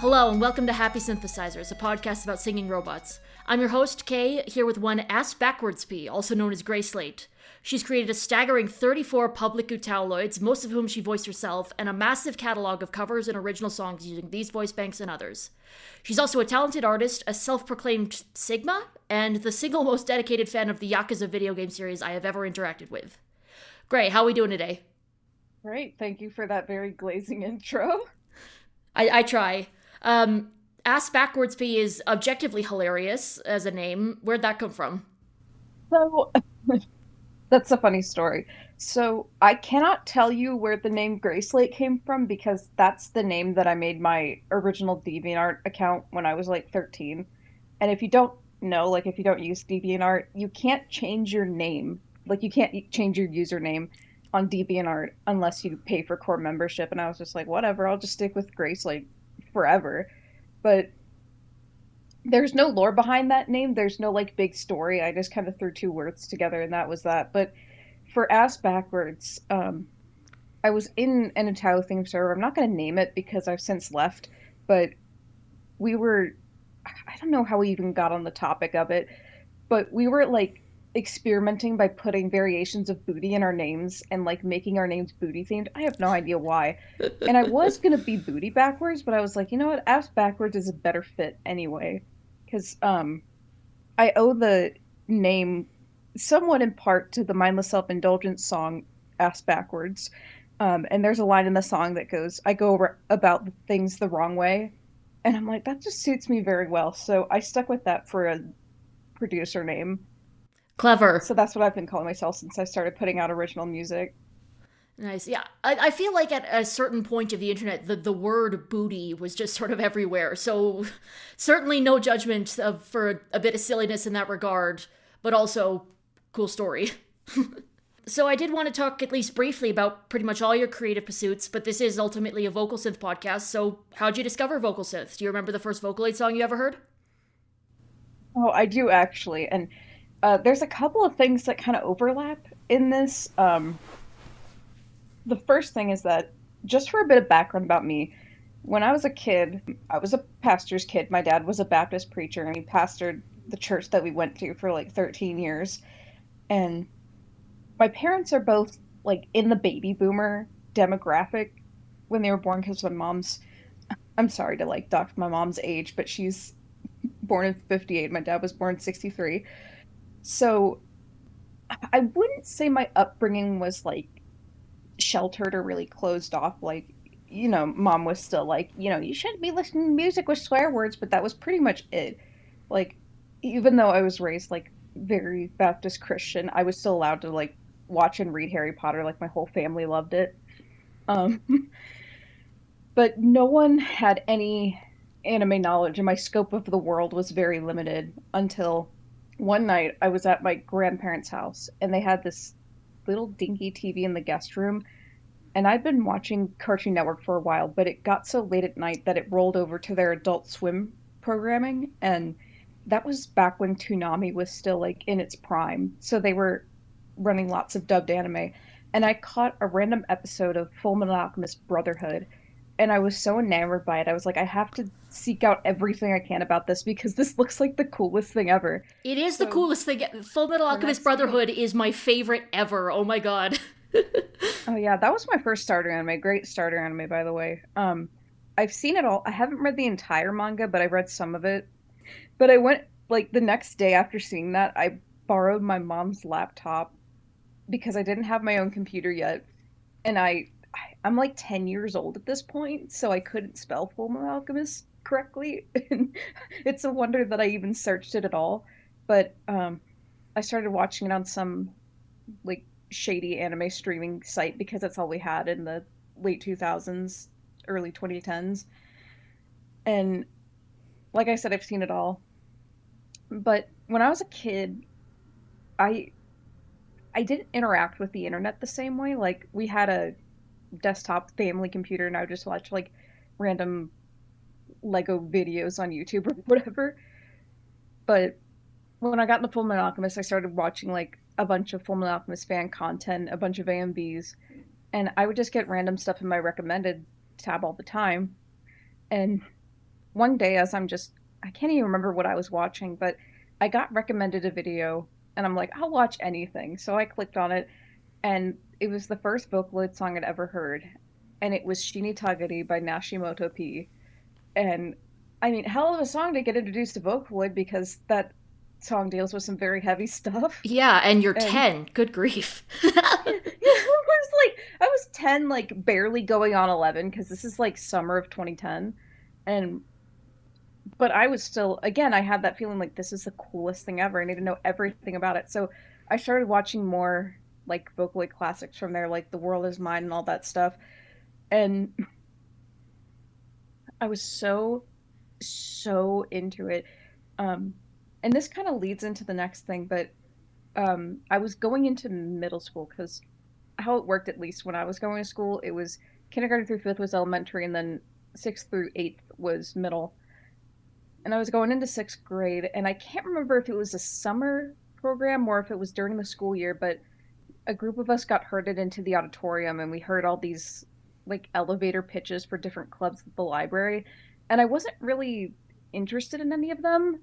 Hello and welcome to Happy Synthesizers, a podcast about singing robots. I'm your host, Kay, here with one AssBackwards-P, also known as GraySlate. She's created a staggering 34 public UTAUloids, most of whom she voiced herself, and a massive catalog of covers and original songs using these voice banks and others. She's also a talented artist, a self-proclaimed Sigma, and the single most dedicated fan of the Yakuza video game series I have ever interacted with. Gray, how are we doing today? Great, thank you for that very glazing intro. I try. AssBackwards-P is objectively hilarious as a name. Where'd that come from? So, that's a funny story. So, I cannot tell you where the name GraySlate came from because that's the name that I made my original DeviantArt account when I was like 13. And if you don't know, like if you don't use DeviantArt, you can't change your name. Like you can't change your username on DeviantArt unless you pay for core membership. And I was just like, whatever, I'll just stick with GraySlate forever. But there's no lore behind that name. There's no like big story. I just kind of threw two words together and that was that. But for Ass Backwards, I was in an UTAU theme server. I'm not going to name it because I've since left, but I don't know how we even got on the topic of it, but we were like experimenting by putting variations of booty in our names and like making our names booty themed. I have no idea why. And I was going to be booty backwards, but I was like, you know what? Ass backwards is a better fit anyway. Because I owe the name somewhat in part to the mindless self-indulgence song Ass Backwards. And there's a line in the song that goes, I go about things the wrong way. And I'm like, that just suits me very well. So I stuck with that for a producer name. Clever. So that's what I've been calling myself since I started putting out original music. Nice. Yeah, I feel like at a certain point of the internet, the word booty was just sort of everywhere. So certainly no judgment for a bit of silliness in that regard, but also cool story. So I did want to talk at least briefly about pretty much all your creative pursuits, but this is ultimately a vocal synth podcast. So how'd you discover vocal synth? Do you remember the first Vocaloid song you ever heard? Oh, I do actually. And there's a couple of things that kind of overlap in this. The first thing is that, just for a bit of background about me, when I was a kid, I was a pastor's kid. My dad was a Baptist preacher, and he pastored the church that we went to for like 13 years. And my parents are both like in the baby boomer demographic when they were born because I'm sorry to like dox my mom's age, but she's born in 58. My dad was born in 63. So I wouldn't say my upbringing was like sheltered or really closed off. Like, mom was still like, you shouldn't be listening to music with swear words, but that was pretty much it. Like, even though I was raised like very Baptist Christian, I was still allowed to like watch and read Harry Potter. Like, my whole family loved it. Um, but no one had any anime knowledge, and my scope of the world was very limited until one night I was at my grandparents' house and they had this little dinky TV in the guest room. And I'd been watching Cartoon Network for a while, but it got so late at night that it rolled over to their Adult Swim programming. And that was back when Toonami was still like in its prime. So they were running lots of dubbed anime. And I caught a random episode of Full Metal Alchemist Brotherhood. And I was so enamored by it. I was like, I have to seek out everything I can about this because this looks like the coolest thing ever. It is the coolest thing. Full Metal Alchemist Brotherhood is my favorite ever. Oh my god. Oh yeah, that was my first starter anime. Great starter anime, by the way. I've seen it all. I haven't read the entire manga, but I read some of it. But I went like the next day after seeing that, I borrowed my mom's laptop because I didn't have my own computer yet, and I'm like 10 years old at this point, so I couldn't spell Full Metal Alchemist correctly. And it's a wonder that I even searched it at all. But I started watching it on some like shady anime streaming site because that's all we had in the late 2000s, early 2010s. And like I said, I've seen it all. But when I was a kid, I I didn't interact with the internet the same way. Like, we had a desktop family computer and I would just watch like random Lego videos on YouTube or whatever. But when I got into Full Metal Alchemist, I started watching like a bunch of Full Metal Alchemist fan content, a bunch of AMVs, and I would just get random stuff in my recommended tab all the time. And one day as I can't even remember what I was watching, but I got recommended a video and I'm like, I'll watch anything. So I clicked on it and it was the first Vocaloid song I'd ever heard. And it was Shini Tagari by Nashimoto P. And I mean, hell of a song to get introduced to Vocaloid because that song deals with some very heavy stuff. Yeah, and you're And 10. Good grief. I was 10, like barely going on 11 because this is like summer of 2010. And but I was still, again, I had that feeling like this is the coolest thing ever. I need to know everything about it. So I started watching more like Vocaloid classics from there, like The World Is Mine and all that stuff. And I was so into it. Um, and this kind of leads into the next thing, but I was going into middle school because how it worked, at least when I was going to school, it was kindergarten through fifth was elementary, and then sixth through eighth was middle. And I was going into sixth grade, and I can't remember if it was a summer program or if it was during the school year, but a group of us got herded into the auditorium and we heard all these like elevator pitches for different clubs at the library. And I wasn't really interested in any of them.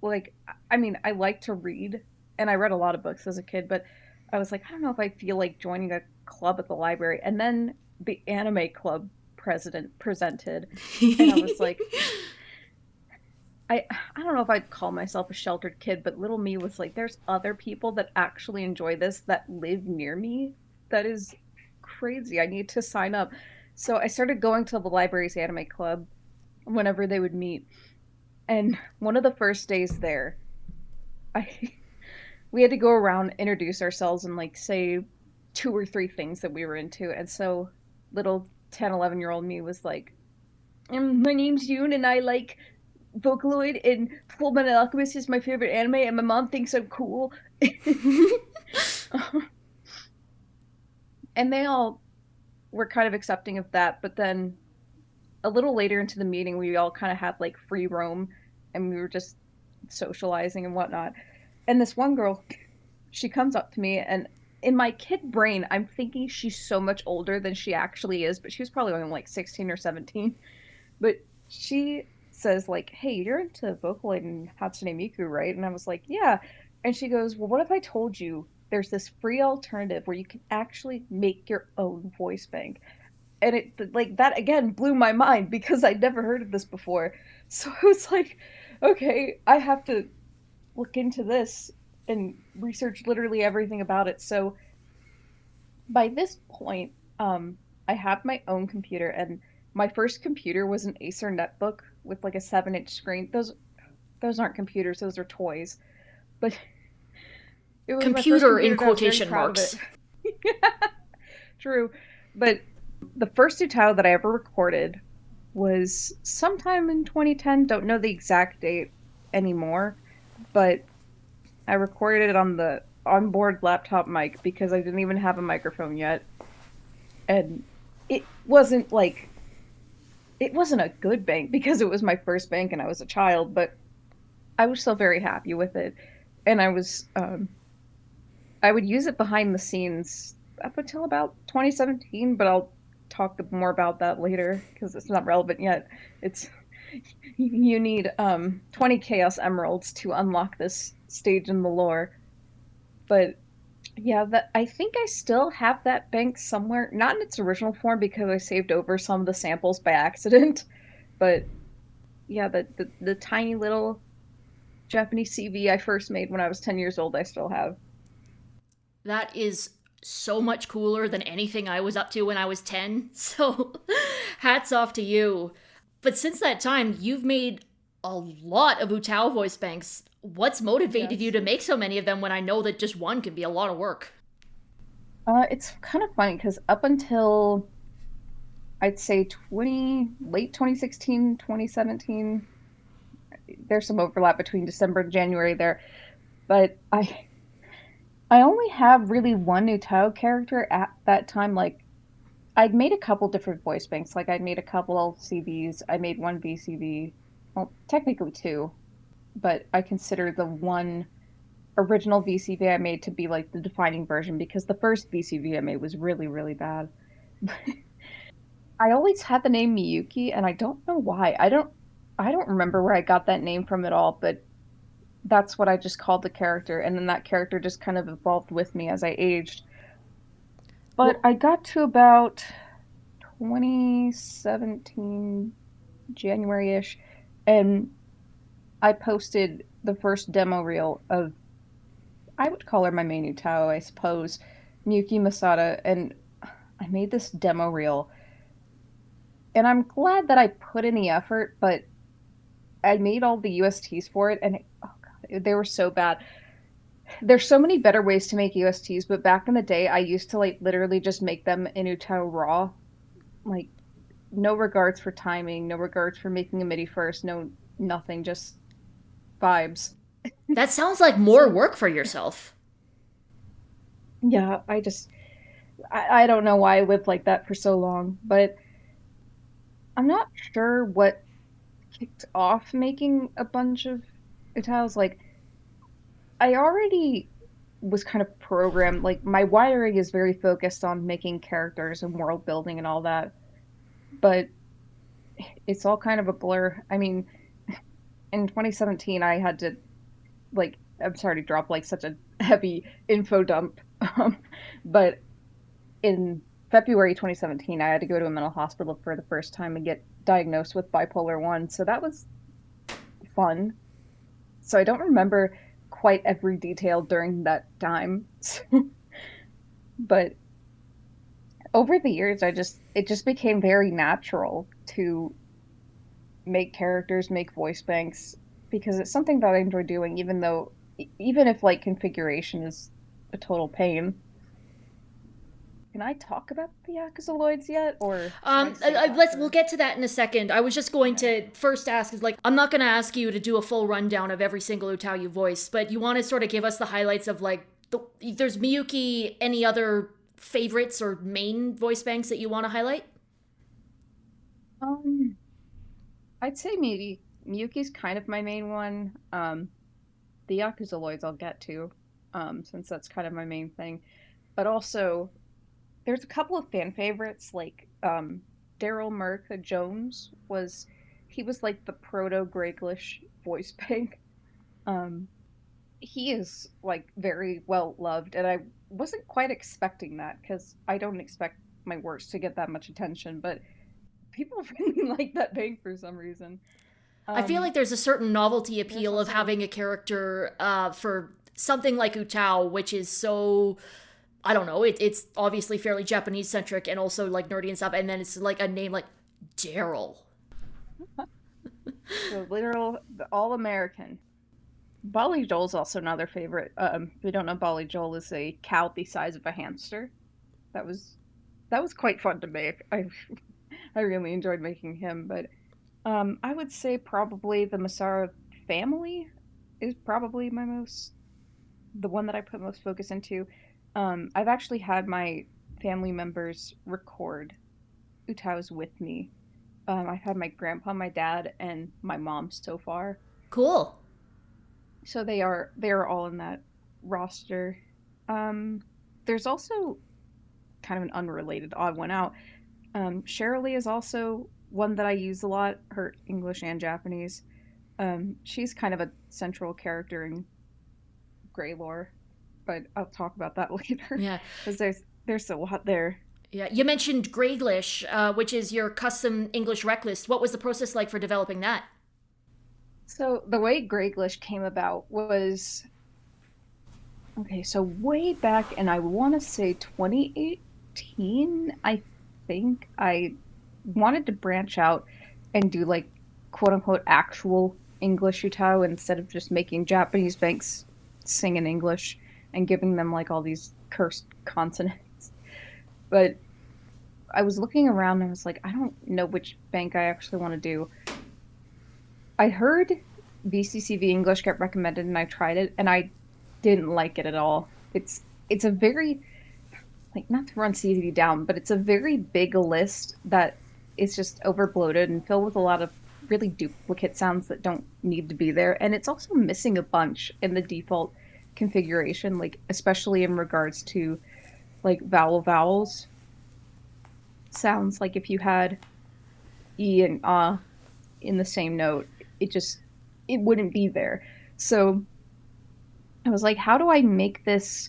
Like, I mean, I like to read and I read a lot of books as a kid, but I was like, I don't know if I feel like joining a club at the library. And then the anime club president presented, and I was like, I don't know if I'd call myself a sheltered kid, but little me was like, there's other people that actually enjoy this that live near me. That is crazy. I need to sign up. So I started going to the library's anime club whenever they would meet. And one of the first days there, I we had to go around, introduce ourselves, and like say two or three things that we were into. And so little 10, 11-year-old me was like, my name's Yoon and I like Vocaloid, and Full Metal Alchemist is my favorite anime, and my mom thinks I'm cool. And they all were kind of accepting of that, but then a little later into the meeting, we all kind of had like free roam, and we were just socializing and whatnot. And this one girl, she comes up to me, and in my kid brain, I'm thinking she's so much older than she actually is, but she was probably only like 16 or 17. But she says like, hey, you're into Vocaloid and Hatsune Miku, right? And I was like, yeah. And she goes, well, what if I told you there's this free alternative where you can actually make your own voice bank? And it like that again blew my mind because I'd never heard of this before. So I was like, okay, I have to look into this and research literally everything about it. So by this point, I have my own computer, and my first computer was an Acer netbook with like a 7-inch screen. Those aren't computers; those are toys. But it was my first Computer in computer, and I was very quotation proud of marks. it. True, but the first UTAU that I ever recorded was sometime in 2010. Don't know the exact date anymore, but I recorded it on the onboard laptop mic because I didn't even have a microphone yet. And it wasn't like, it wasn't a good bank because it was my first bank and I was a child, but I was still very happy with it. And I would use it behind the scenes up until about 2017, but I'll talk more about that later because it's not relevant yet. It's, you need 20 Chaos Emeralds to unlock this stage in the lore. But yeah, that I think I still have that bank somewhere, not in its original form because I saved over some of the samples by accident. But yeah, the tiny little Japanese CV I first made when I was 10 years old, I still have. That is so much cooler than anything I was up to when I was 10. So, hats off to you. But since that time, you've made a lot of UTAU voice banks. What's motivated you to make so many of them when I know that just one can be a lot of work? It's kind of funny because up until I'd say late 2016, 2017, there's some overlap between December and January there, but I only have really one UTAU character at that time. Like, I'd made a couple different voice banks. Like, I'd made a couple LCVs. I made one VCV. Well, technically two, but I consider the one original VCV I made to be like the defining version because the first VCV I made was really, really bad. I always had the name Miyuki, and I don't know why. I don't. I don't remember where I got that name from at all, but that's what I just called the character, and then that character just kind of evolved with me as I aged. But Well, I got to about 2017, January-ish, and I posted the first demo reel of, I would call her my main UTAU, I suppose, Miyuki Masada, and I made this demo reel, and I'm glad that I put in the effort, but I made all the USTs for it, and oh God, they were so bad. There's so many better ways to make USTs, but back in the day, I used to like literally just make them in UTAU raw, like no regards for timing, no regards for making a MIDI first, no nothing, just vibes. that sounds like more So work for yourself. yeah, I don't know why I lived like that for so long, but I'm not sure what kicked off making a bunch of UTAUs. Like I already was kind of programmed, like my wiring is very focused on making characters and world building and all that, but it's all kind of a blur. I mean, in 2017, I had to like, I'm sorry to drop like such a heavy info dump, um, but in February 2017, I had to go to a mental hospital for the first time and get diagnosed with bipolar 1. So that was fun. So I don't remember quite every detail during that time. But over the years, it just became very natural to make characters, make voice banks, because it's something that I enjoy doing, even though, even if like configuration is a total pain. Can I talk about the Yakuza yet, or should I save that We'll for? get to that in a second. I was just going Okay. to first ask is like I'm not going to ask you to do a full rundown of every single Utah you voice, but you want to sort of give us the highlights of like if there's Miyuki, any other favorites or main voice banks that you want to highlight? Um, I'd say maybe Miyuki's kind of my main one. The Yakuza I'll get to, since that's kind of my main thing. But also, there's a couple of fan favorites, like Daryl Merca Jones was, he was like the proto Grayglish voice bank. Um, he is like very well loved, and I wasn't quite expecting that because I don't expect my works to get that much attention, but people really like that bank for some reason. I feel Um, like there's a certain novelty there's appeal of also having a character for something like Utao, which is so I don't know. It's obviously fairly Japanese centric and also like nerdy and stuff. And then it's like a name like Daryl. the literal, the all American. Bolly Joel's also another favorite. If you don't know, Bolly Joel is a cow the size of a hamster. That was that was quite fun to make. I really enjoyed making him, but I would say probably the Masara family is probably my most, the one that I put most focus into. I've actually had my family members record Utaos with me. I've had my grandpa, my dad, and my mom so far. Cool. So they are all in that roster. Um, there's also kind of an unrelated odd one out. Shirley is also one that I use a lot. Her English and Japanese. She's kind of a central character in Grey lore, but I'll talk about that later Yeah. because there's a lot there. Yeah. You mentioned Grayglish, which is your custom English rec list. What was the process like for developing that? So the way Greyglish came about was, okay, so way back, and I want to say 2018, I think I wanted to branch out and do like quote unquote actual English Utah instead of just making Japanese banks sing in English and giving them like all these cursed consonants. But I was looking around and I was like, I don't know which bank I actually want to do. I heard VCCV English get recommended and I tried it and I didn't like it at all. It's a very, like, not to run CZ down, but it's a very big list that is just over bloated and filled with a lot of really duplicate sounds that don't need to be there. And it's also missing a bunch in the default configuration, like especially in regards to like vowels sounds. Like if you had E and ah, in the same note, it wouldn't be there. So I was like, how do I make this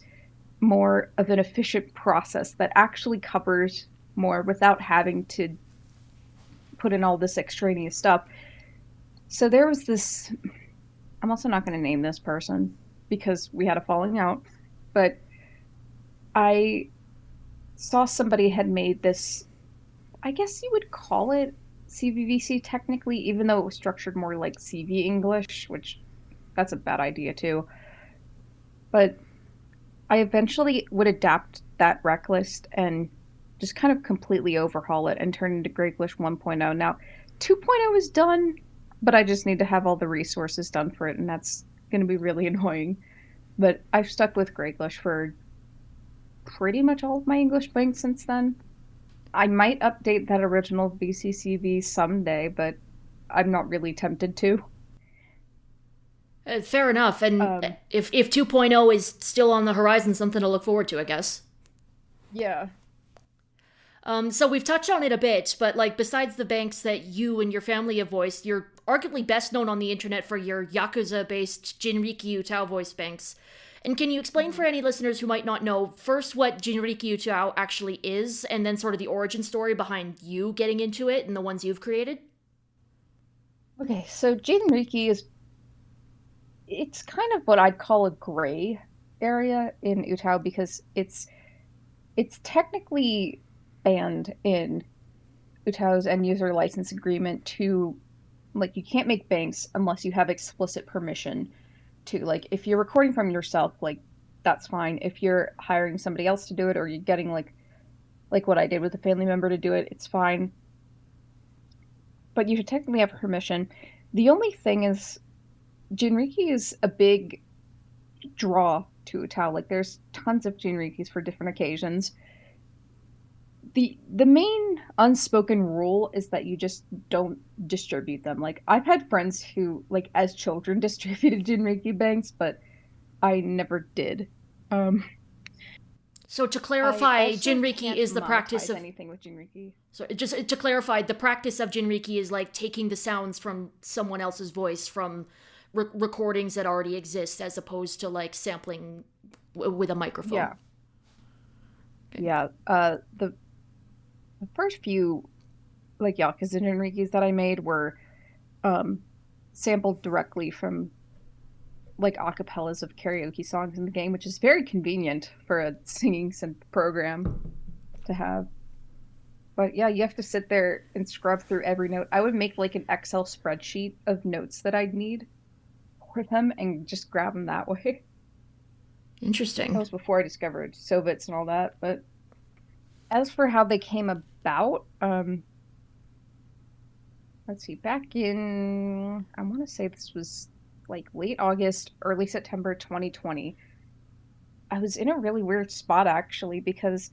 more of an efficient process that actually covers more without having to put in all this extraneous stuff? So there was this, I'm also not going to name this person because we had a falling out, but I saw somebody had made this, I guess you would call it CVVC technically, even though it was structured more like CV English, which that's a bad idea too. But I eventually would adapt that rec list and just kind of completely overhaul it and turn into Grayglish 1.0. Now, 2.0 is done, but I just need to have all the resources done for it, and that's going to be really annoying. But I've stuck with Grayglish for pretty much all of my English banks since then. I might update that original VCCV someday, but I'm not really tempted to. Fair enough. And Um, if 2.0 is still on the horizon, something to look forward to, I guess. yeah. So we've touched on it a bit, but like besides the banks that you and your family have voiced, you're arguably best known on the internet for your Yakuza-based Jinriki UTAU voice banks. And can you explain for any listeners who might not know, first what Jinriki UTAU actually is, and then sort of the origin story behind you getting into it and the ones you've created? Okay, so Jinriki is it's kind of what I'd call a gray area in UTAU because it's technically banned in UTAU's end user license agreement to like you can't make banks unless you have explicit permission to like if you're recording from yourself like that's fine. If you're hiring somebody else to do it or you're getting like what I did with a family member to do it, it's fine. But you should technically have permission. The only thing is Jinriki is a big draw to UTAU. Like there's tons of Jinrikis for different occasions. The main unspoken rule is that you just don't distribute them. Like I've had friends who like as children distributed Jinriki banks, but I never did. Um, So to I clarify, also Jinriki can't is the practice monetize of anything with Jinriki. so just to clarify, the practice of Jinriki is like taking the sounds from someone else's voice from recordings that already exist, as opposed to like sampling with a microphone. Yeah, yeah. The first few like Yakuza Jinrikis that I made were um sampled directly from like acapellas of karaoke songs in the game, which is very convenient for a singing synth program to have. But yeah, you have to sit there and scrub through every note. I would make like an Excel spreadsheet of notes that I'd need for them and just grab them that way. That Interesting. was before I discovered Sovets and all that. But as for how they came about, let's see, back in, I want to say this was like late August, early September 2020. I was in a really weird spot actually because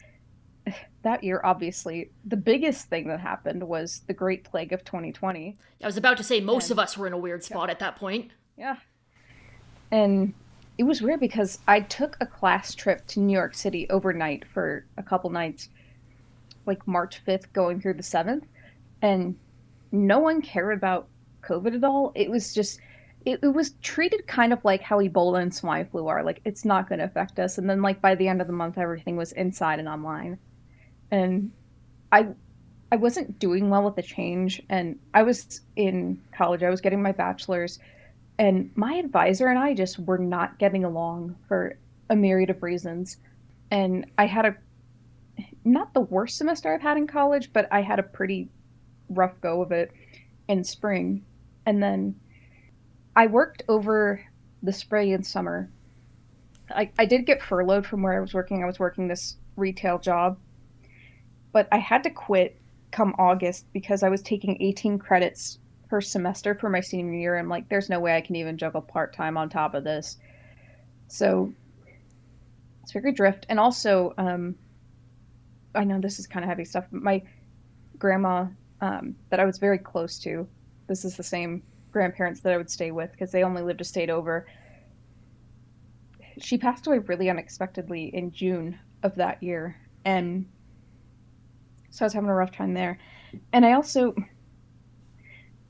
that year, obviously, the biggest thing that happened was the Great Plague of 2020. I was about to say most of And us were in a weird yeah, spot at that point. yeah. And it was weird because I took a class trip to New York City overnight for a couple nights, like March 5th going through the 7th, and no one cared about COVID at all. It was just, it was treated kind of like how Ebola and swine flu are. Like, it's not going to affect us. And then, like, by the end of the month, everything was inside and online. And I I wasn't doing well with the change, and I was in college. I was getting my bachelor's, and my advisor and I just were not getting along for a myriad of reasons. And I had a not the worst semester I've had in college, but I had a pretty rough go of it in spring. And then I worked over the spring and summer. I did get furloughed from where I was working. I was working this retail job, but I had to quit come August because I was taking 18 credits per semester for my senior year. I'm like, there's no way I can even juggle part time on top of this. So it's very drift. And also, I know this is kind of heavy stuff, but my grandma that I was very close to, this is the same grandparents that I would stay with because they only lived a state over. She passed away really unexpectedly in June of that year. And so I was having a rough time there. And I also,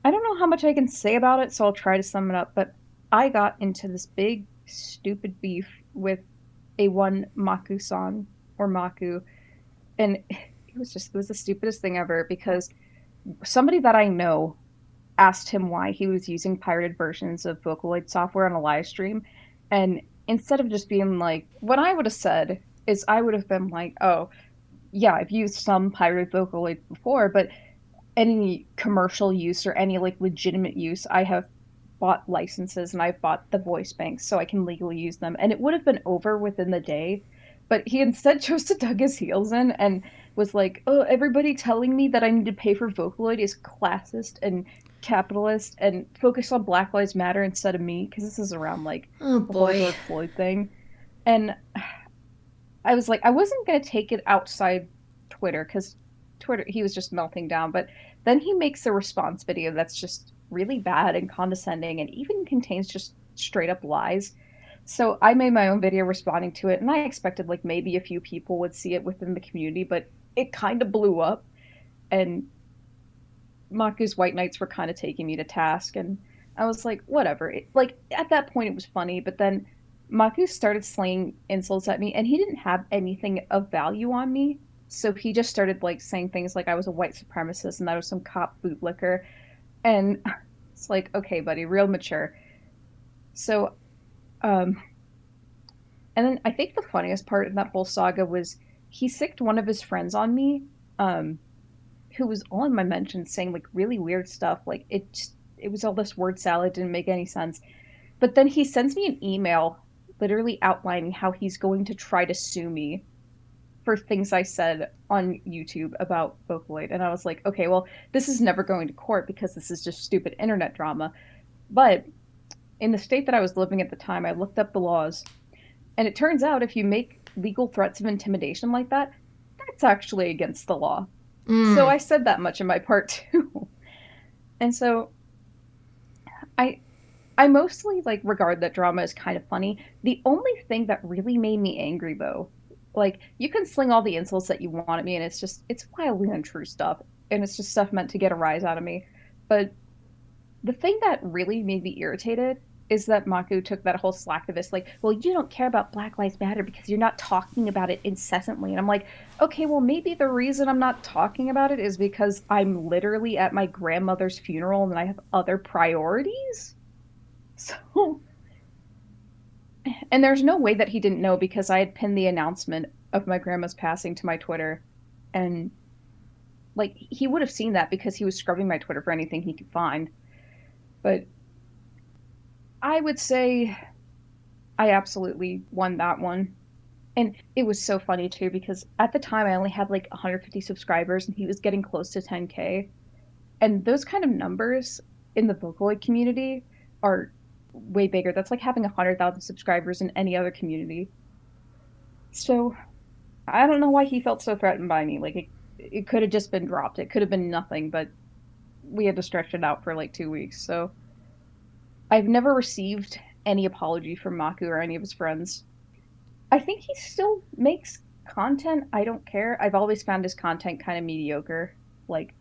I don't know how much I can say about it, so I'll try to sum it up. But I got into this big, stupid beef with a one Maku-san or Maku, and it was the stupidest thing ever because somebody that I know asked him why he was using pirated versions of Vocaloid software on a live stream, and instead of just being like, what I would have said is I would have been like, oh, yeah, I've used some pirated Vocaloid before, but any commercial use or any like legitimate use, I have bought licenses and I've bought the voice banks so I can legally use them. And it would have been over within the day. But he instead chose to dug his heels in and was like, oh, everybody telling me that I need to pay for Vocaloid is classist and capitalist and focus on Black Lives Matter instead of me. Because this is around like Oh the whole boy. George Floyd thing. And I was like, I wasn't going to take it outside Twitter because Twitter, he was just melting down. But then he makes a response video that's just really bad and condescending and even contains just straight up lies. So I made my own video responding to it, and I expected like maybe a few people would see it within the community, but it kind of blew up. And Maku's White Knights were kind of taking me to task, and I was like, whatever. Like at that point, it was funny, but then Maku started slaying insults at me, and he didn't have anything of value on me. So he just started like saying things like I was a white supremacist and that I was some cop bootlicker, and it's like, okay, buddy, real mature. So, um, and then I think the funniest part in that whole saga was he sicked one of his friends on me. Um, who was all in my mentions saying like really weird stuff. Like it was all this word salad, didn't make any sense. But then he sends me an email literally outlining how he's going to try to sue me for things I said on YouTube about Vocaloid. And I was like, okay, well, this is never going to court because this is just stupid internet drama. But in the state that I was living at the time, I looked up the laws. And it turns out if you make legal threats of intimidation like that, that's actually against the law. So Mm. I said that much in my part too. And so I I mostly like regard that drama as kind of funny. The only thing that really made me angry though, like you can sling all the insults that you want at me and it's wildly untrue stuff and it's just stuff meant to get a rise out of me. But the thing that really made me irritated is that Mako took that whole slacktivist, like, well, you don't care about Black Lives Matter because you're not talking about it incessantly. And I'm like, okay, well, maybe the reason I'm not talking about it is because I'm literally at my grandmother's funeral and I have other priorities. So, and there's no way that he didn't know because I had pinned the announcement of my grandma's passing to my Twitter. And like, he would have seen that because he was scrubbing my Twitter for anything he could find. But I would say I absolutely won that one. And it was so funny too because at the time I only had like 150 subscribers and he was getting close to 10K. And those kind of numbers in the Vocaloid community are way bigger. That's like having 100,000 subscribers in any other community. So I don't know why he felt so threatened by me. Like it could have just been dropped. It could have been nothing, but we had to stretch it out for like 2 weeks. So I've never received any apology from Maku or any of his friends. I think he still makes content. I don't care. I've always found his content kind of mediocre. Like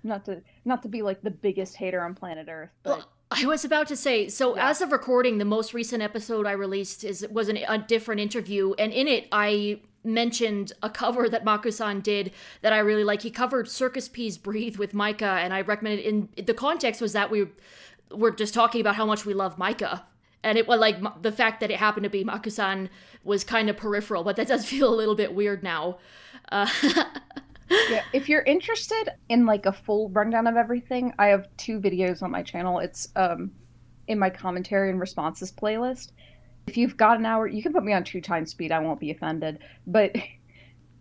not to be like the biggest hater on planet Earth, but Well, I was about to say, so yeah. as of recording, the most recent episode I released was a different interview, and in it I mentioned a cover that Mako-san did that I really like. He covered Circus P's "Breathe" with Micah, and I recommended. In the context was that we were just talking about how much we love Micah, and it was like the fact that it happened to be Mako-san was kind of peripheral, but that does feel a little bit weird now. Uh, Yeah, if you're interested in like a full rundown of everything, I have two videos on my channel. It's in my commentary and responses playlist. If you've got an hour, you can put me on 2 times speed. I won't be offended. But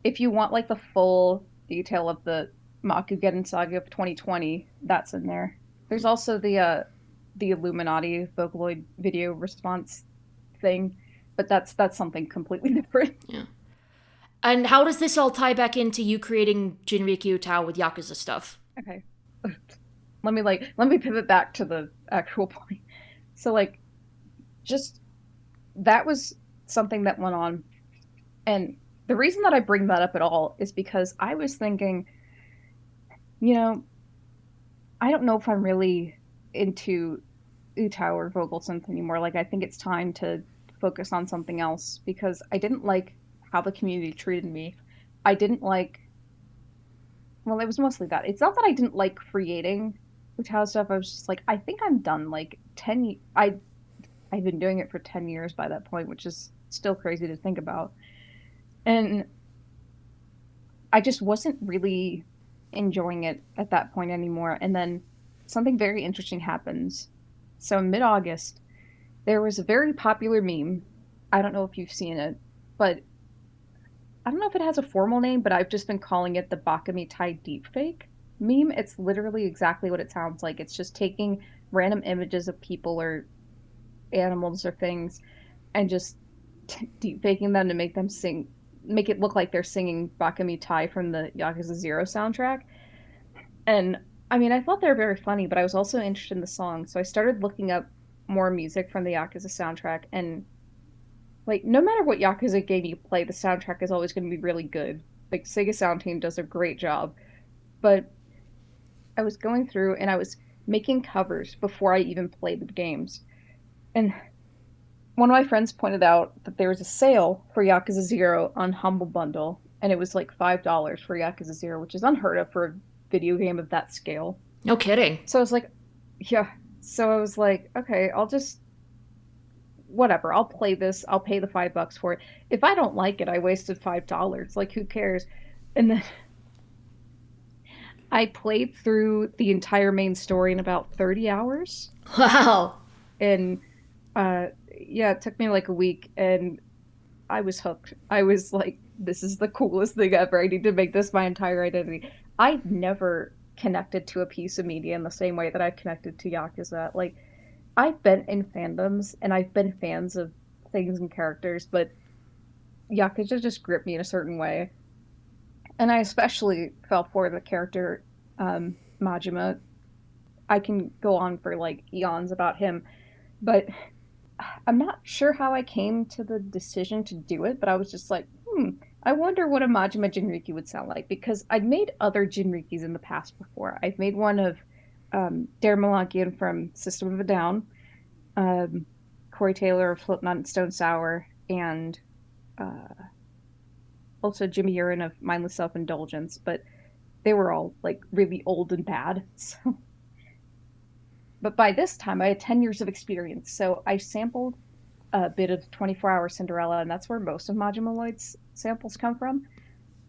if you want like the full detail of the Makugeddon Saga of 2020, that's in there. There's also the Illuminati Vocaloid video response thing, but that's something completely different. yeah. And how does this all tie back into you creating Jinriki UTAU with Yakuza stuff? Okay. Let me pivot back to the actual point. So like just that was something that went on, and the reason that I bring that up at all is because I was thinking, you know, I don't know if I'm really into UTAU or vocalsynth anymore. Like, I think it's time to focus on something else because I didn't like how the community treated me. I didn't like, well, it was mostly that. It's not that I didn't like creating UTAU stuff. I was just like, I think I'm done. Like, I've been doing it for 10 years by that point, which is still crazy to think about. And I just wasn't really enjoying it at that point anymore. And then something very interesting happens. So in mid-August, there was a very popular meme. I don't know if you've seen it, but I don't know if it has a formal name, but I've just been calling it the Bakami Tai deepfake meme. It's literally exactly what it sounds like. It's just taking random images of people or animals or things and just deep faking them to make them sing, make it look like they're singing Bakami Tai from the Yakuza 0 soundtrack. And I mean, I thought they were very funny, but I was also interested in the song, so I started looking up more music from the Yakuza soundtrack. And like, no matter what Yakuza game you play, the soundtrack is always going to be really good. Like, Sega Sound Team does a great job. But I was going through and I was making covers before I even played the games. And one of my friends pointed out that there was a sale for Yakuza 0 on Humble Bundle, and it was like $5 for Yakuza 0, which is unheard of for a video game of that scale. No kidding. So I was like, yeah. So I was like, okay, I'll just, whatever, I'll play this. I'll pay the $5 for it. If I don't like it, I wasted $5. Like, who cares? And then I played through the entire main story in about 30 hours. Wow. And yeah, it took me like a week and I was hooked. I was like, this is the coolest thing ever. I need to make this my entire identity. I never connected to a piece of media in the same way that I've connected to Yakuza. Like, I've been in fandoms and I've been fans of things and characters, but Yakuza just gripped me in a certain way. And I especially fell for the character Majima. I can go on for like eons about him, but I'm not sure how I came to the decision to do it, but I was just like, I wonder what a Majima Jinriki would sound like, because I'd made other Jinrikis in the past before. I've made one of Dare Malakian from System of a Down, Corey Taylor of Slipknot and Stone Sour, and also Jimmy Urine of Mindless Self-Indulgence, but they were all like really old and bad. So. But by this time, I had 10 years of experience, so I sampled a bit of 24-Hour Cinderella, and that's where most of Majima Lloyd's samples come from.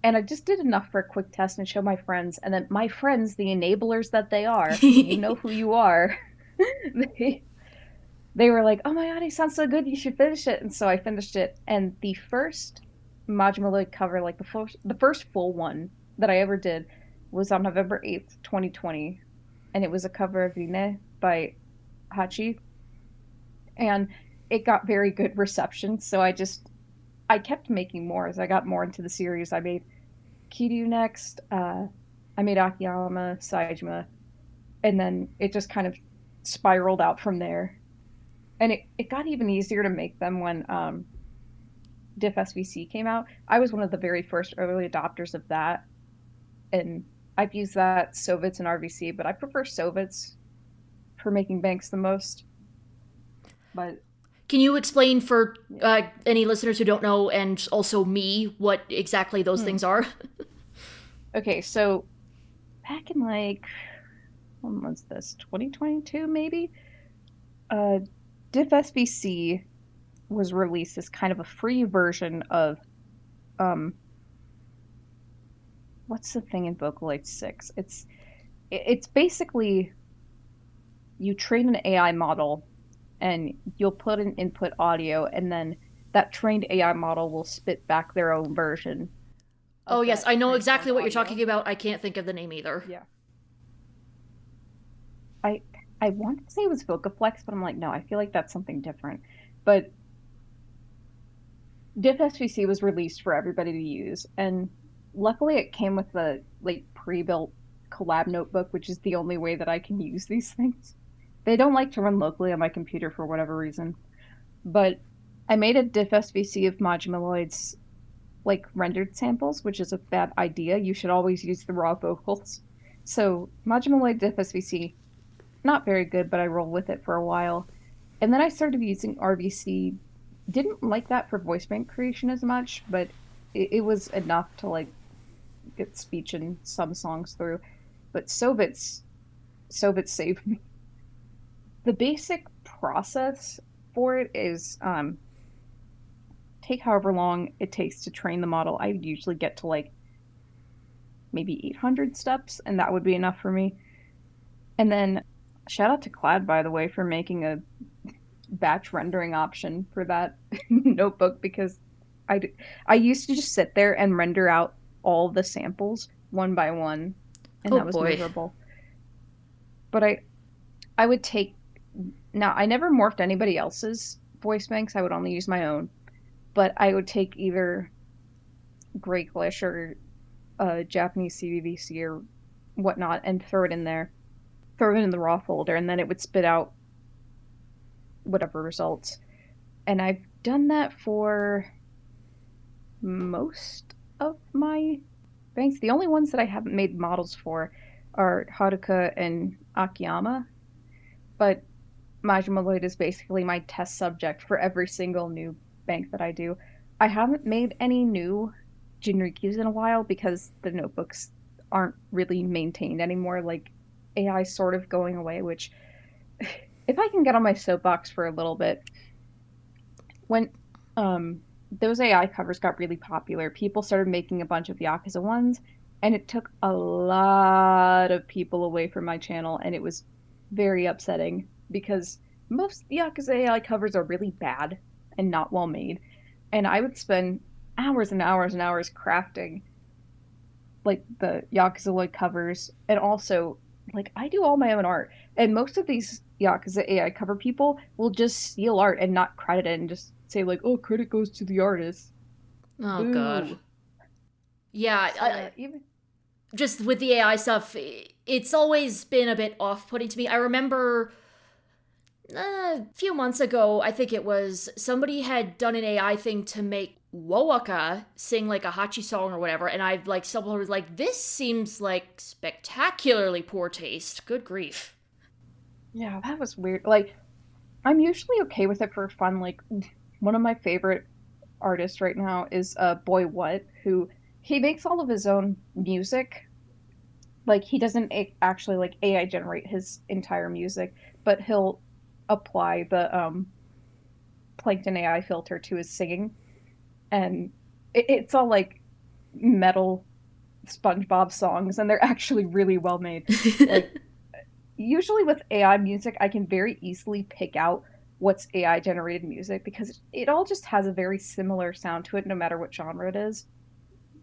And I just did enough for a quick test and show my friends, and then my friends, the enablers that they are, you know who you are, they were like, oh my god, he sounds so good, you should finish it. And so I finished it, and the first Majima Lloyd cover, like the first full one that I ever did, was on November 8th, 2020, and it was a cover of Rine by Hachi, and it got very good reception, so I kept making more as I got more into the series. I made Kiryu next, I made Akiyama, Saejima, and then it just kind of spiraled out from there. And it got even easier to make them when Diff SVC came out. I was one of the very first early adopters of that, and I've used that Sovitz and RVC, but I prefer Sovitz for making banks the most. But can you explain for any listeners who don't know, and also me, what exactly those things are? Okay, so back in like, when was this? 2022 maybe? Diff SBC was released as kind of a free version of what's the thing in Vocaloid 6? It's basically, you train an AI model and you'll put in input audio, and then that trained AI model will spit back their own version. Oh yes, I know exactly what you're talking about. I can't think of the name either. Yeah. I wanted to say it was Vocaflex, but I'm like, no, I feel like that's something different. But Diff SVC was released for everybody to use, and luckily it came with the like pre-built collab notebook, which is the only way that I can use these things. They don't like to run locally on my computer for whatever reason. But I made a Diff SVC of Majima Lloyd's like rendered samples, which is a bad idea. You should always use the raw vocals. So Majima Lloyd Diff SVC, not very good, but I roll with it for a while. And then I started using RVC. Didn't like that for voice bank creation as much, but it was enough to like get speech and some songs through. But Sovitz saved me. The basic process for it is take however long it takes to train the model. I would usually get to like maybe 800 steps, and that would be enough for me. And then shout out to Clad, by the way, for making a batch rendering option for that notebook, because I used to just sit there and render out all the samples one by one, and Oh that was boy. miserable. But I would take, now I never morphed anybody else's voice banks. I would only use my own, but I would take either GraySlate or Japanese CVVC or whatnot and throw it in there, throw it in the raw folder, and then it would spit out whatever results. And I've done that for most of my banks. The only ones that I haven't made models for are Haruka and Akiyama, but Majima Lloyd is basically my test subject for every single new bank that I do. I haven't made any new Jinrikis in a while because the notebooks aren't really maintained anymore. Like AI sort of going away, which if I can get on my soapbox for a little bit, when those AI covers got really popular, people started making a bunch of Yakuza ones, and it took a lot of people away from my channel, and it was very upsetting because most Yakuza AI covers are really bad and not well made. And I would spend hours and hours and hours crafting like the Yakuza Lloyd covers, and also like I do all my own art. And most of these Yakuza AI cover people will just steal art and not credit it and just say like, "Oh, credit goes to the artist." Oh god. Boo. Yeah, Even just with the AI stuff, it's always been a bit off-putting to me. I remember a few months ago, I think it was, somebody had done an AI thing to make Woaka sing like a Hachi song or whatever, and I've like someone was like, this seems like spectacularly poor taste. Good grief. yeah, that was weird. Like I'm usually okay with it for fun. Like one of my favorite artists right now is Boy What, who he makes all of his own music. Like he doesn't actually like AI generate his entire music, but he'll apply the Plankton AI filter to his singing, and it's all like metal SpongeBob songs, and they're actually really well made. Like usually with AI music, I can very easily pick out what's AI generated music because it all just has a very similar sound to it, no matter what genre it is.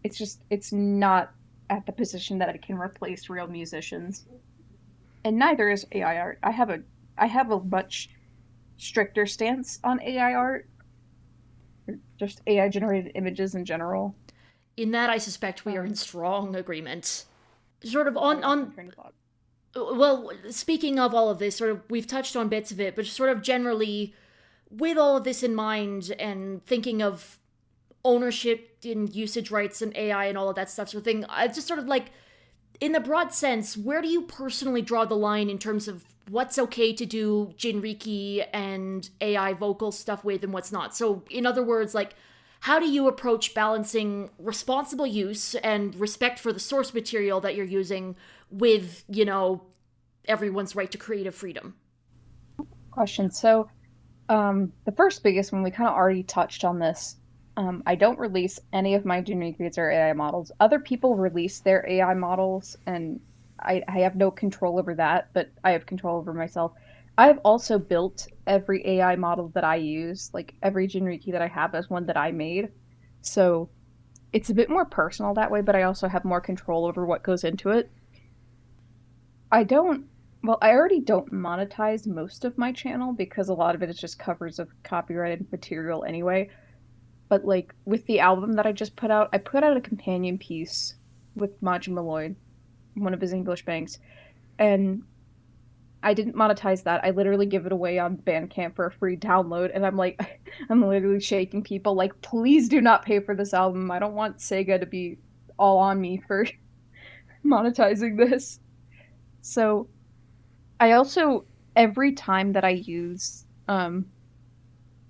It's not at the position that it can replace real musicians, and neither is AI art. I have a much stricter stance on AI art, just AI generated images in general. In that, I suspect we are in Um, strong agreement. Sort of I on lost my on train of thought. well, speaking of all of this, sort of we've touched on bits of it, but sort of generally with all of this in mind and thinking of ownership and usage rights and AI and all of that stuff sort of thing, I just sort of like in the broad sense, where do you personally draw the line in terms of what's okay to do Jinriki and AI vocal stuff with and what's not? So, in other words, like, how do you approach balancing responsible use and respect for the source material that you're using with, everyone's right to creative freedom? Question. So, the first biggest one, we kind of already touched on this. I don't release any of my junior grades or AI models. Other people release their AI models, and I have no control over that, but I have control over myself. I've also built every AI model that I use, like every Jinriki that I have is one that I made. So it's a bit more personal that way, but I also have more control over what goes into it. I don't, well, I already don't monetize most of my channel because a lot of it is just covers of copyrighted material anyway. But like with the album that I just put out, I put out a companion piece with Majima Lloyd, one of his English banks, and I didn't monetize that. I literally give it away on Bandcamp for a free download, and I'm like, I'm literally shaking people like, please do not pay for this album. I don't want Sega to be all on me for monetizing this. So I also, every time that I use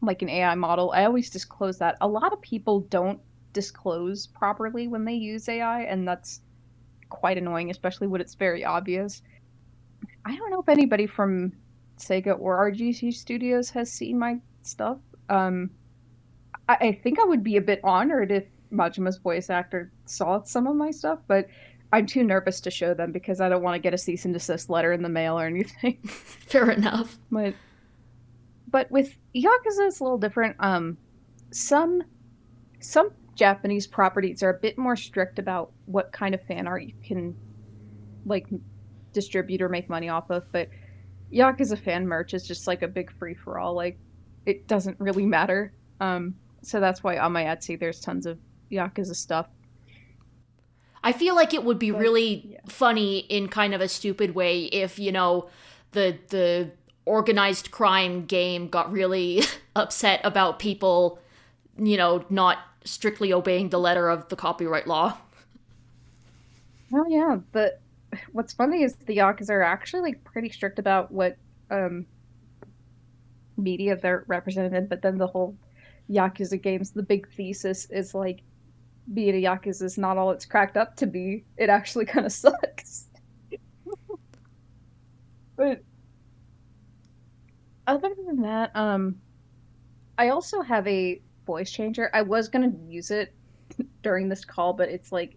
like an AI model, I always disclose that. A lot of people don't disclose properly when they use AI, and that's quite annoying, especially when it's very obvious. I don't know if anybody from Sega or RGC Studios has seen my stuff. Um, I think I would be a bit honored if Majima's voice actor saw some of my stuff, but I'm too nervous to show them because I don't want to get a cease and desist letter in the mail or anything. Fair enough. But with Yakuza, it's a little different. Some some Japanese properties are a bit more strict about what kind of fan art you can like distribute or make money off of, but Yakuza fan merch is just like a big free for all. Like it doesn't really matter. So that's why on my Etsy there's tons of Yakuza stuff. I feel like it would be But really yeah. funny in kind of a stupid way if, the organized crime game got really upset about people, not strictly obeying the letter of the copyright law. Oh yeah, but what's funny is the Yakuza are actually like pretty strict about what um media they're represented in, but then the whole Yakuza games, the big thesis is like being a Yakuza is not all it's cracked up to be. It actually kind of sucks. But other than that, I also have a voice changer. I was gonna use it during this call, but it's like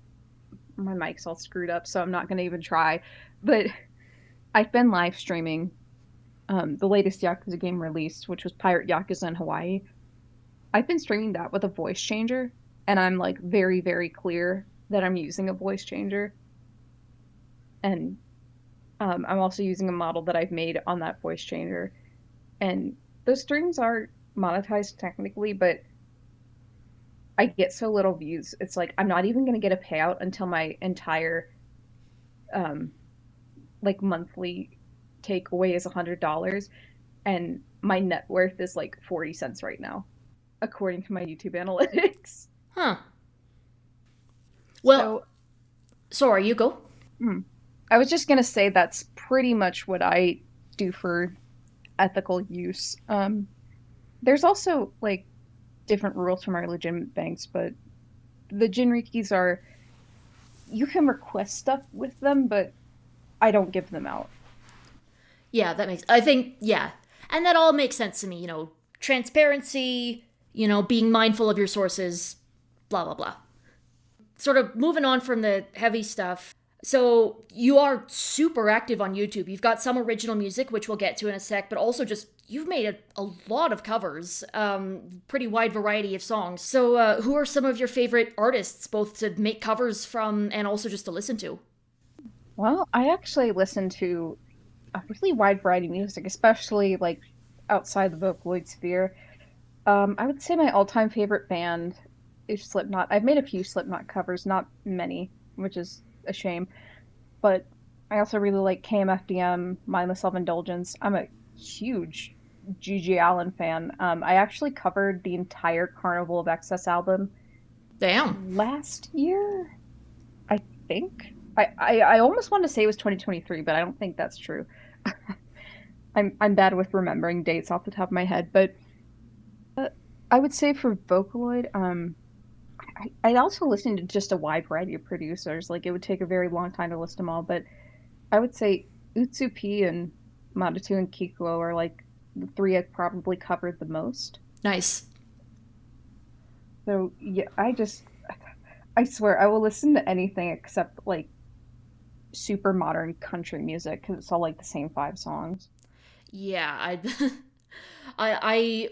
my mic's all screwed up, so I'm not gonna even try. But I've been live streaming the latest Yakuza game released, which was Pirate Yakuza in Hawaii. I've been streaming that with a voice changer, and I'm like very, very clear that I'm using a voice changer. And I'm also using a model that I've made on that voice changer. And those streams are monetized technically, but I get so little views. It's like I'm not even going to get a payout until my entire um, like monthly takeaway is $100, and my net worth is like 40 cents right now, according to my YouTube analytics. Huh. Well, So, sorry, you go. hmm. I was just gonna say that's pretty much what I do for ethical use. There's also like different rules from our legitimate banks, but the Jinrikis are you can request stuff with them, but I don't give them out. Yeah, I think, yeah. And that all makes sense to me, transparency, being mindful of your sources, blah, blah, blah. Sort of moving on from the heavy stuff. So you are super active on YouTube. You've got some original music, which we'll get to in a sec, but also just you've made a lot of covers, pretty wide variety of songs. So who are some of your favorite artists, both to make covers from and also just to listen to? Well, I actually listen to a really wide variety of music, especially like outside the Vocaloid sphere. I would say my all-time favorite band is Slipknot. I've made a few Slipknot covers, not many, which is a shame. But I also really like KMFDM, Mindless Self-Indulgence. I'm a huge G.G. Allen fan. I actually covered the entire Carnival of Excess album Damn. last year, I think. I almost want to say it was 2023, but I don't think that's true. I'm bad with remembering dates off the top of my head, but I would say for Vocaloid, I also listen to just a wide variety of producers. Like it would take a very long time to list them all, but I would say Utsup and Madatu and Kikuo are like the three I've probably covered the most. Nice. So yeah, I swear I will listen to anything except like super modern country music because it's all like the same five songs. Yeah, I,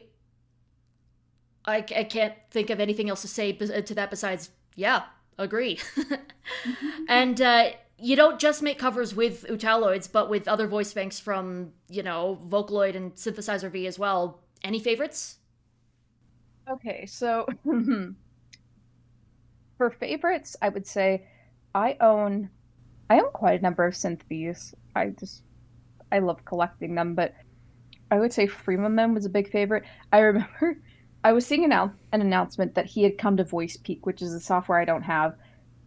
I can't think of anything else to say to that besides, yeah, agree. And you don't just make covers with Utaloids, but with other voice banks from, Vocaloid and Synthesizer V as well. Any favorites? Okay, so for favorites, I would say I own I own quite a number of synth Vs. I love collecting them, but I would say Freeman was a big favorite. I remember I was seeing an announcement that he had come to Voice Peak, which is a software I don't have,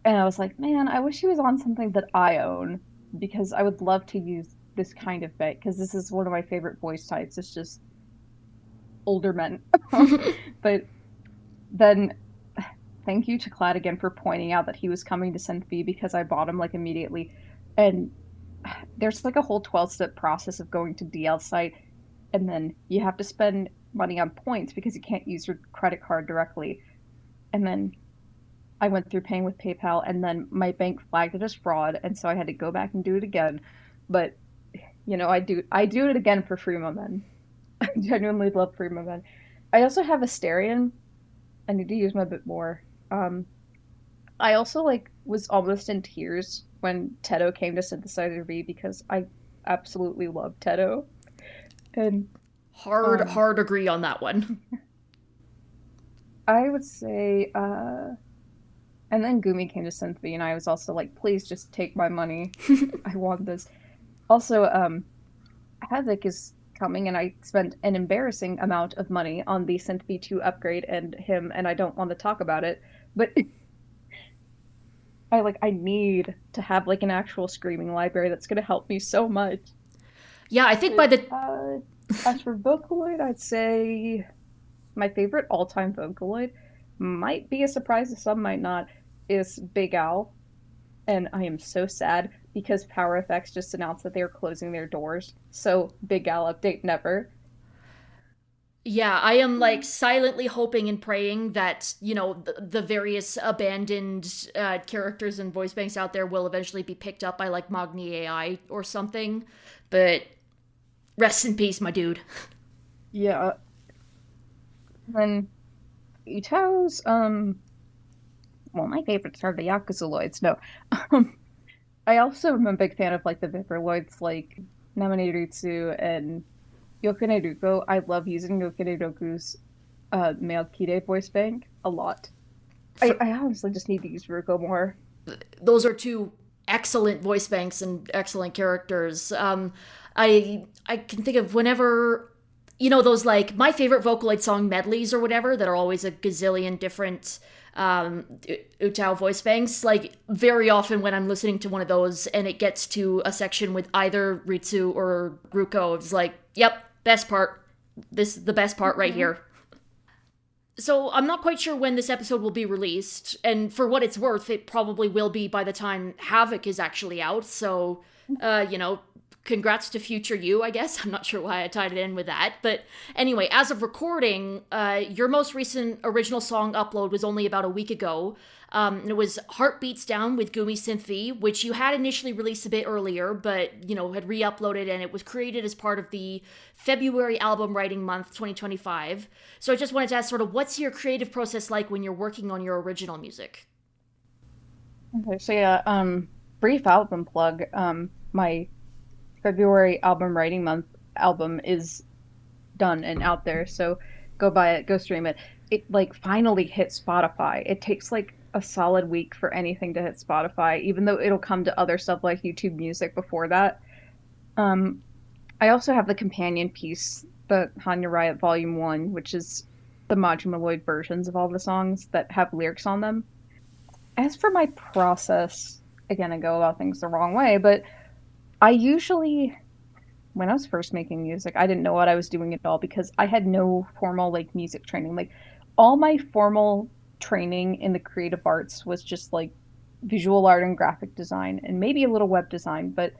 and I was like, man, I wish he was on something that I own. because I would love to use this kind of bit because this is one of my favorite voice types. It's just older men. But then thank you to Clad again for pointing out that he was coming to Synth B because I bought him like immediately. And there's like a whole 12-step process of going to DL site, and then you have to spend money on points because you can't use your credit card directly. And then I went through paying with PayPal, and then my bank flagged it as fraud, and so I had to go back and do it again. But I do it again for Free Men. I genuinely love Free Men. I also have Asterion. I need to use my bit more. Um, I also like was almost in tears when Teto came to Synthesizer V because I absolutely love Teto. And Hard agree on that one. I would say and then Gumi came to Synth V and I was also like, please just take my money. I want this. Also, Havoc is coming and I spent an embarrassing amount of money on the Synth V2 upgrade and him, and I don't want to talk about it, but I need to have like an actual screaming library that's going to help me so much. Yeah, I think by the As for Vocaloid, I'd say my favorite all-time Vocaloid might be a surprise to some, might not, is Big Al. And I am so sad because PowerFX just announced that they are closing their doors. So Big Al update never. Yeah, I am like silently hoping and praying that, the various abandoned characters and voice banks out there will eventually be picked up by like Magni AI or something. But rest in peace, my dude. Yeah. Then UTAU's, well, my favorites are the Yakuza-loids. No. I also am a big fan of like the Viperloids like Namaneritsu and Yokone Ruko. I love using Yokone Ruko's male Kide voice bank a lot. I honestly just need to use Ruko more. Those are two excellent voice banks and excellent characters. I can think of whenever those like my favorite Vocaloid song medleys or whatever that are always a gazillion different UTAU voice banks. Like very often when I'm listening to one of those and it gets to a section with either Ritsu or Ruko, it's like, yep, best part. This is the best part right here. So I'm not quite sure when this episode will be released, and for what it's worth, it probably will be by the time Havoc is actually out. So, congrats to future you, I guess. I'm not sure why I tied it in with that. But anyway, as of recording, your most recent original song upload was only about a week ago. And it was Heartbeats Down with Gumi Synth V, which you had initially released a bit earlier, but, had re-uploaded, and it was created as part of the February album writing month 2025. So I just wanted to ask sort of, what's your creative process like when you're working on your original music? Okay, so yeah, brief album plug. My February album writing month album is done and out there, so go buy it, go stream it. It like finally hit Spotify. It takes like a solid week for anything to hit Spotify, even though it'll come to other stuff like YouTube Music before that. I also have the companion piece, the Hanya Riot Volume 1, which is the Majima Lloyd versions of all the songs that have lyrics on them. As for my process, again, I go about things the wrong way, but I usually, when I was first making music, I didn't know what I was doing at all because I had no formal like music training. Like all my formal training in the creative arts was just like visual art and graphic design and maybe a little web design, but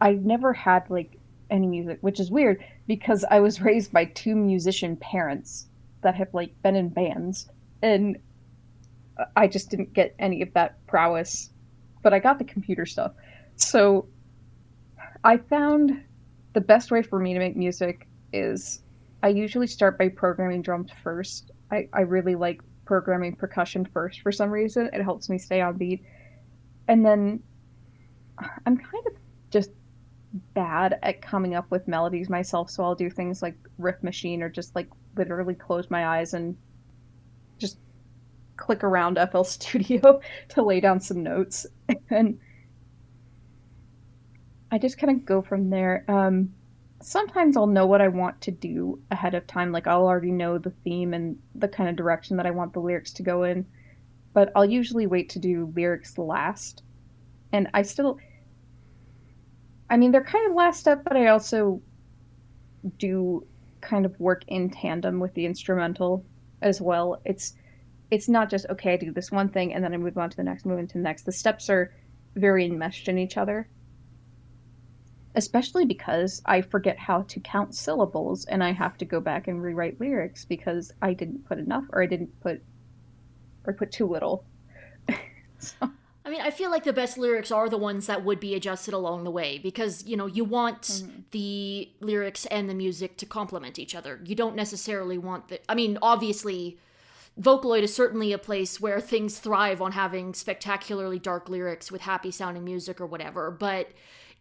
I never had like any music, which is weird because I was raised by two musician parents that have like been in bands, and I just didn't get any of that prowess, but I got the computer stuff. So I found the best way for me to make music is I usually start by programming drums first. I really like programming percussion first for some reason. It helps me stay on beat. And then I'm kind of just bad at coming up with melodies myself, so I'll do things like Riff Machine or just like literally close my eyes and just click around FL Studio to lay down some notes. And I just kind of go from there. Sometimes I'll know what I want to do ahead of time. Like I'll already know the theme and the kind of direction that I want the lyrics to go in. But I'll usually wait to do lyrics last. And I mean, they're kind of last step, but I also do kind of work in tandem with the instrumental as well. It's not just okay, I do this one thing and then I move on to the next, move into the next. The steps are very enmeshed in each other, especially because I forget how to count syllables and I have to go back and rewrite lyrics because I didn't put enough or I didn't put or put too little. So, I mean, I feel like the best lyrics are the ones that would be adjusted along the way because, you want mhm. the lyrics and the music to complement each other. You don't necessarily want the. I mean, obviously, Vocaloid is certainly a place where things thrive on having spectacularly dark lyrics with happy sounding music or whatever, but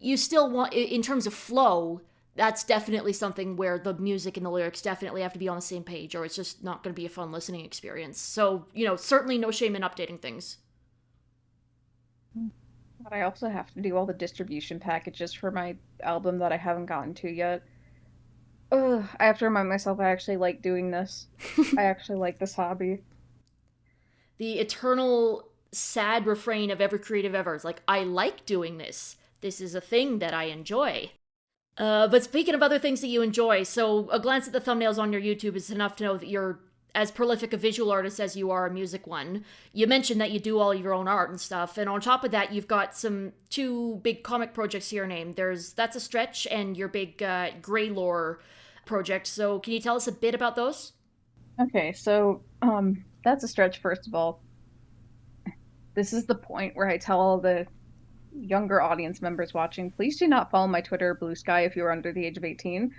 you still want, in terms of flow, that's definitely something where the music and the lyrics definitely have to be on the same page or it's just not going to be a fun listening experience. So, certainly no shame in updating things. But I also have to do all the distribution packages for my album that I haven't gotten to yet. Ugh, I have to remind myself I actually like doing this. I actually like this hobby. The eternal sad refrain of every creative ever is like, I like doing this. This is a thing that I enjoy. But speaking of other things that you enjoy, so a glance at the thumbnails on your YouTube is enough to know that you're as prolific a visual artist as you are a music one. You mentioned that you do all your own art and stuff, and on top of that, you've got two big comic projects to your name. There's That's a Stretch and your big Gray Lore project. So can you tell us a bit about those? Okay, so that's a stretch first of all. This is the point where I tell all the younger audience members watching, please do not follow my Twitter or Blue Sky if you are under the age of 18.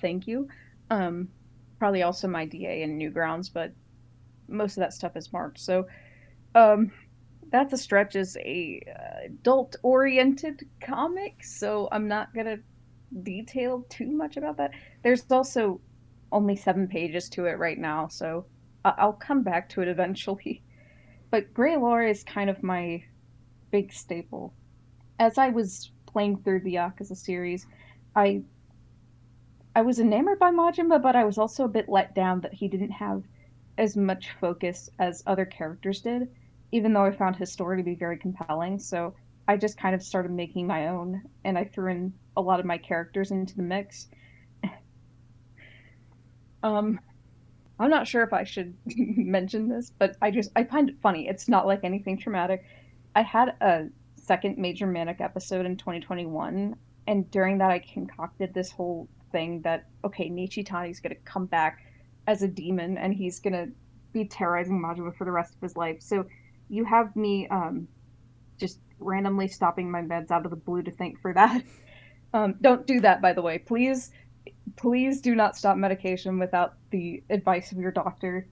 Thank you. Um, Probably also my DA and Newgrounds, but most of that stuff is marked. So, um, that's a stretch is a adult oriented comic, so I'm not gonna detail too much about that. There's also only 7 pages to it right now, so I'll come back to it eventually. But Grey Lore is kind of my big staple. As I was playing through the Yakuza series, I I was enamored by Majima, but I was also a bit let down that he didn't have as much focus as other characters did, even though I found his story to be very compelling. So I just kind of started making my own, and I threw in a lot of my characters into the mix. Um, I'm not sure if I should mention this, but I find it funny. It's not like anything traumatic. I had a second major manic episode in 2021, and during that I concocted this whole thing that okay, Nichitani's gonna come back as a demon and he's gonna be terrorizing Majima for the rest of his life. So you have me just randomly stopping my meds out of the blue to thank for that. Don't do that, by the way. Please do not stop medication without the advice of your doctor.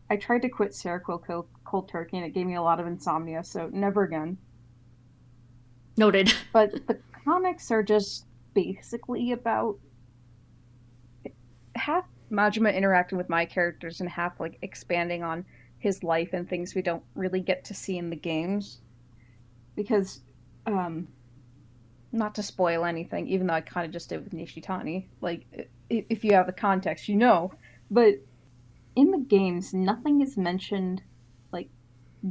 I tried to quit Seroquel cold turkey and it gave me a lot of insomnia, so never again. Noted. But the comics are just basically about half Majima interacting with my characters and half like expanding on his life and things we don't really get to see in the games. Because, um, not to spoil anything, even though I kind of just did with Nishitani, like, if you have the context, you know. But in the games, nothing is mentioned like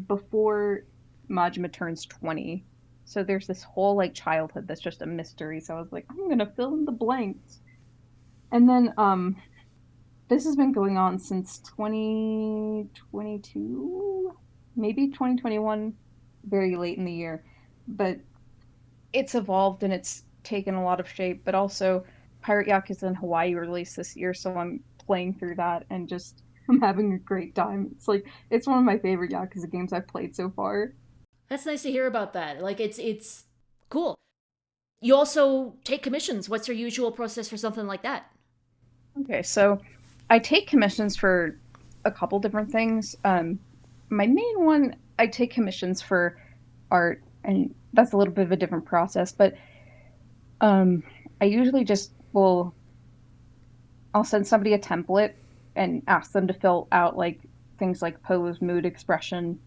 before Majima turns 20. So there's this whole like childhood that's just a mystery. So I was like, I'm gonna fill in the blanks. And then this has been going on since 2022, maybe 2021, very late in the year. But it's evolved and it's taken a lot of shape, but also Pirate Yakuza in Hawaii released this year, so I'm playing through that and just I'm having a great time. It's one of my favorite Yakuza games I've played so far. That's nice to hear about that. Like it's cool. You also take commissions. What's your usual process for something like that? Okay, so I take commissions for a couple different things. My main one, I take commissions for art, and that's a little bit of a different process, but um, I usually just will I'll send somebody a template and ask them to fill out like things like pose, mood, expression,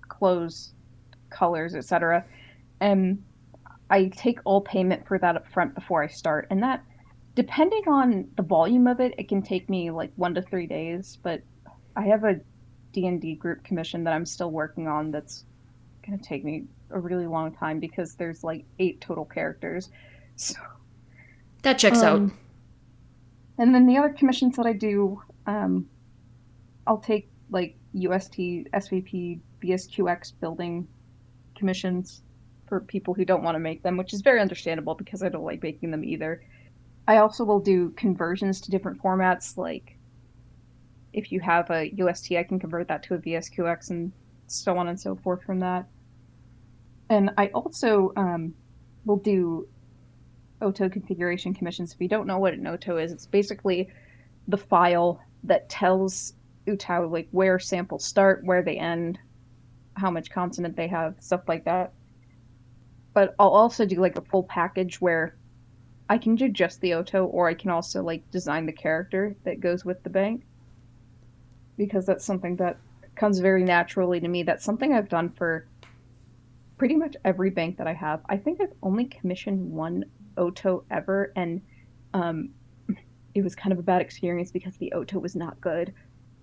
clothes, colors, etc. And I take all payment for that up front before I start. And that, depending on the volume of it, it can take me like 1 to 3 days. But I have a D&D group commission that I'm still working on that's going to take me a really long time because there's like 8 total characters. So, That checks out. and then the other commissions that I do, I'll take like UST, SVP, BSQX building commissions for people who don't want to make them, which is very understandable because I don't like making them either. I also will do conversions to different formats, like if you have a UST, I can convert that to a VSQX and so on and so forth from that. And I also will do OTO configuration commissions. If you don't know what an OTO is, it's basically the file that tells UTAU like where samples start, where they end, how much consonant they have, stuff like that. But I'll also do like a full package where I can do just the OTO, or I can also like design the character that goes with the bank, because that's something that comes very naturally to me. That's something I've done for pretty much every bank that I have. I think I've only commissioned one OTO ever, and um, it was kind of a bad experience because the OTO was not good.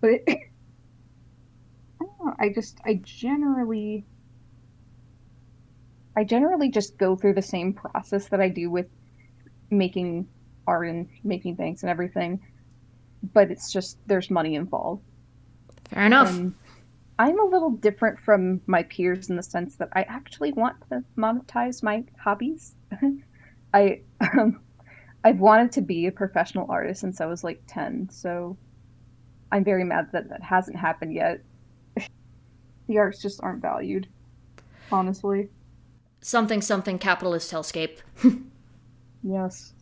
But I don't know, I generally just go through the same process that I do with making art and making banks and everything, but it's just there's money involved. Fair enough. And I'm a little different from my peers in the sense that I actually want to monetize my hobbies. I I've wanted to be a professional artist since I was like 10, so I'm very mad that that hasn't happened yet. The arts just aren't valued, honestly. Something, something, capitalist hellscape. Yes.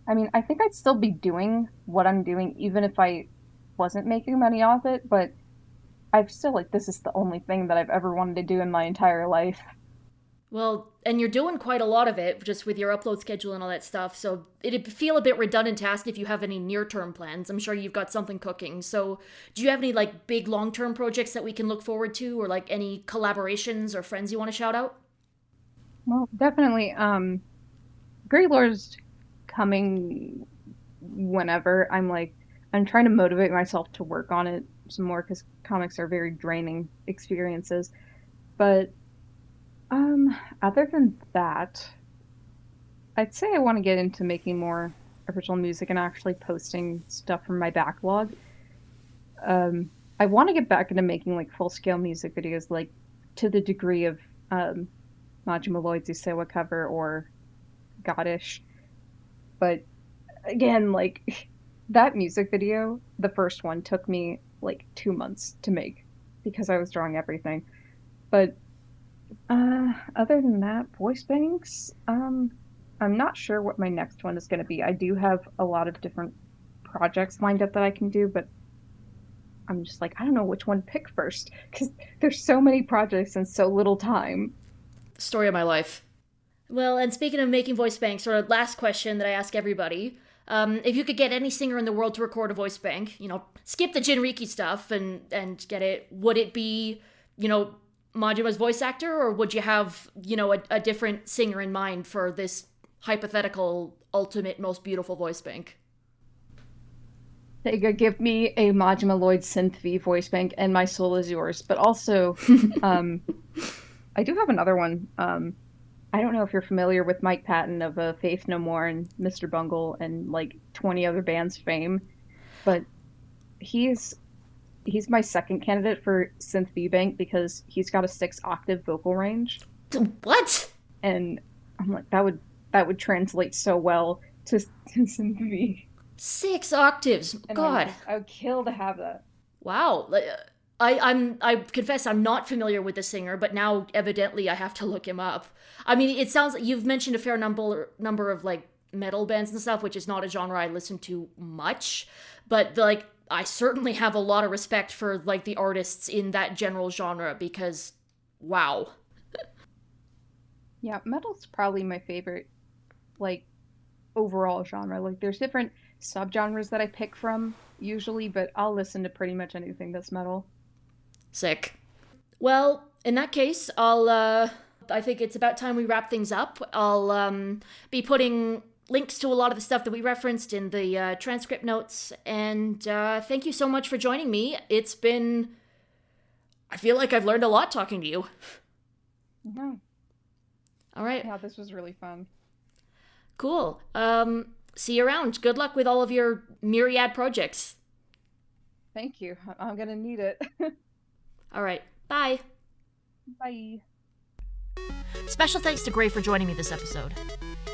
I mean, I think I'd still be doing what I'm doing even if I wasn't making money off it, but I'm still like, this is the only thing that I've ever wanted to do in my entire life. Well, and you're doing quite a lot of it just with your upload schedule and all that stuff, so it'd feel a bit redundant to ask if you have any near term plans. I'm sure you've got something cooking. So, do you have any like big long term projects that we can look forward to, or like any collaborations or friends you want to shout out? Well, definitely. Grey Lord's coming whenever. I'm trying to motivate myself to work on it some more because comics are very draining experiences. But other than that, I'd say I want to get into making more original music and actually posting stuff from my backlog. I want to get back into making like full scale music videos, like to the degree of um, Majima Lloyd's Isewa cover or Goddish. But again, like that music video, the first one took me like 2 months to make because I was drawing everything. But other than that, voice banks, I'm not sure what my next one is going to be. I do have a lot of different projects lined up that I can do, but I'm just like, I don't know which one to pick first because there's so many projects and so little time. Story of my life. Well, and speaking of making voice banks, sort of last question that I ask everybody. If you could get any singer in the world to record a voice bank, skip the Jinriki stuff and get it, would it be, Majima's voice actor, or would you have, a different singer in mind for this hypothetical, ultimate, most beautiful voice bank? Sega, give me a Majima Lloyd Synth V voice bank and my soul is yours. But also, um, I do have another one. I don't know if you're familiar with Mike Patton of Faith No More and Mr. Bungle and like 20 other bands fame, but he's he's my second candidate for Synth V Bank because he's got a 6 octave vocal range, What? and I'm like that would translate so well to Synth V, 6 octaves. and God. I would kill to have that. Wow. I confess I'm not familiar with the singer, but now evidently I have to look him up. I mean, it sounds like you've mentioned a fair number of like metal bands and stuff, which is not a genre I listen to much, but like I certainly have a lot of respect for like the artists in that general genre because wow. Yeah, metal's probably my favorite, like overall genre. Like there's different subgenres that I pick from usually, but I'll listen to pretty much anything that's metal. Sick. Well, in that case, I think it's about time we wrap things up. I'll be putting links to a lot of the stuff that we referenced in the transcript notes. And thank you so much for joining me. I feel like I've learned a lot talking to you. Yeah. All right. Yeah, this was really fun. Cool. See you around. Good luck with all of your myriad projects. Thank you. I'm gonna need it. All right. Bye. Bye. Special thanks to Gray for joining me this episode.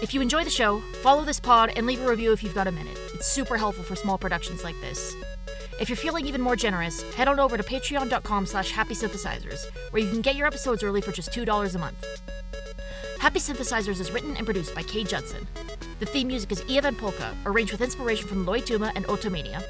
If you enjoy the show, follow this pod and leave a review if you've got a minute. It's super helpful for small productions like this. If you're feeling even more generous, head on over to patreon.com/happysynthesizers, where you can get your episodes early for just $2 a month. Happy Synthesizers is written and produced by Kay Judson. The theme music is Eva and Polka, arranged with inspiration from Lloyd Tuma and Otomania.